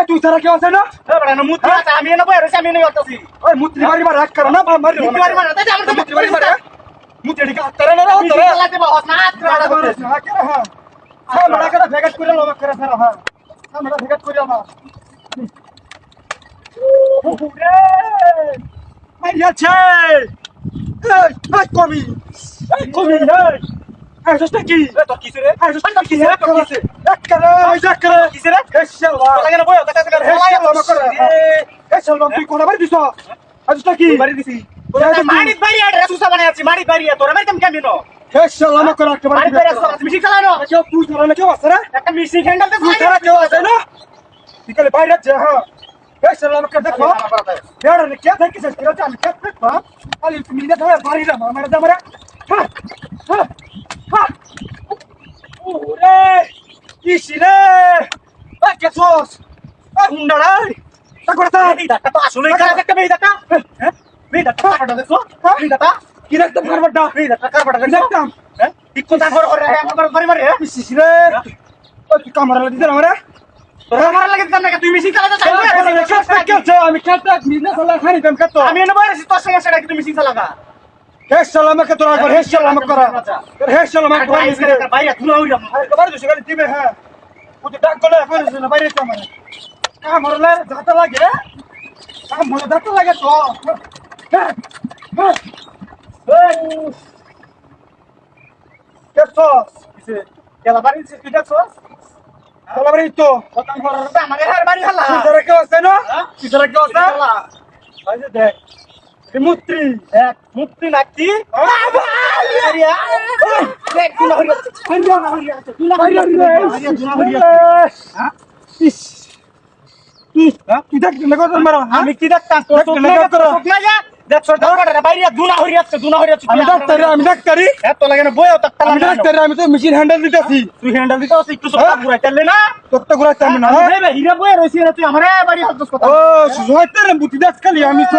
তুই তারা কেউ আছে না? আমি না বই রয়েছি, আমি নেই করতেছি। ওই মুত্রি বাড়ি মার রাখ করো না মারি মুতি বাড়ি মারা, তাই আমরা তো মুতি বাড়ি মারা। মুত্রি দিকে আত্তারে না তুই তোরা চালাতে বস না, হাত ধরে বস। হ্যাঁ হ্যাঁ মারা করে ভেগাট করে লবা করে ফেরা হ্যাঁ আমরা ভেগাট করে আমা ওরে মাই যাচ্ছে এই কমি এই জস্ট কি তোর কিসে রে? এই জস্ট কি রে তোর কিসে এক করে ওই দেখ করে কিসে রে? এশাল্লাহ তোর লাগে না বই, কথা কথা এশাল্লাহ করে এশাল্লাহ তুই কোন বাড়ি দিছ এই জস্ট কি বাড়ি দিছি। মাড়িত বাড়ি আর সুসা বানাই আছি, মাড়িত বাড়ি তোর বাড়ি তুমি কেমন? এশাল্লাহ করে একটা বাড়ি মাড়িত বাড়ি আছে, মিশি চালানো। কেউ তুই ধরে না কেউ আছে রে একটা মিশি হ্যান্ডেল তুই ধরে কেউ আছে না বিকালে বাইরে যা হ্যাঁ এশাল্লাহ আমাকে দেখো यार ने क्या था कि सच करा चाल क्या था अली तुमने ना थोड़ा बारी रा मारा दा मारा हा ओरे इसिरे आ के सोस आ हुंडा रे ता करता এই দাটা তো আসলেই খারাপ একটা মেয়ে দাটা। হ্যাঁ? মেয়ে দাটা কাটা দেখো। মেয়ে দাটা কি রাখতে পারবাটা মেয়ে দাটা কারবাটা দেখো। দেখতাম হ্যাঁ? ঠিক কথা করে করে আমার বাড়ি মারে। ইসিরে ও তুই ক্যামেরা দিতে না মারা তোর আমার লাগে দিতাম না, তুই মিশি চালাতে চাইবে। আমি খেলতে বিজনেস হলা খানি দাম কত আমি এনে বই আছি, তোর সমস্যা নাকি তুই মিশি চালাগা। হেসালাম কে তোরা করে হেসালাম করা হেসালাম করা বাইরে ধুলা হইরা। বাড়ি দুশো গাড়ি দিবে হ্যাঁ ও তো ডাক গলে ফেলে না বাইরে তো মানে কামড়লে যাতে লাগে কামড়লে যাতে লাগে তো কেসস কিসে? কেলা বাড়ি দিছিস তুই দেখছস? কলাবাড়ি তো কথা বলতে আমারে হার বাড়ি হালা। তোরা কেউ আছে না হ্যাঁ? তোরা কেউ আছে হালা। এই যে দেখ এই মুত্রি এক মুক্তি নাকি? আরিয়া। দেখ ধুলা হইরা। হইয়া না হইয়া তুলা হইয়া ইস ইস তুই দেখ না কত মারা আমি কি দেখতাম তোর চোখ দেখ, লাগা দেখ, তোর দেখ। চোখ লাগা। দেখ সর দাও কাটা বাইরে ধুলা হইরা আছে, ধুলা হইরা আছে। আমি ডাক্তারি এত লাগে না বইও তাক আমি ডাক্তারি আমি তো মেশিন হ্যান্ডেল দিতেছি তুই হ্যান্ডেল দিতে আছে একটু সব ঘুরাই চললে না। তোর তো ঘুরাইতে আমি না আমি ভাই হিরা বইয়ে রইছি না, তুই আমারে বাড়ি হাত দোস কথা। ও সুহাইতে রে বুদ্ধি দেখ খালি আমি তো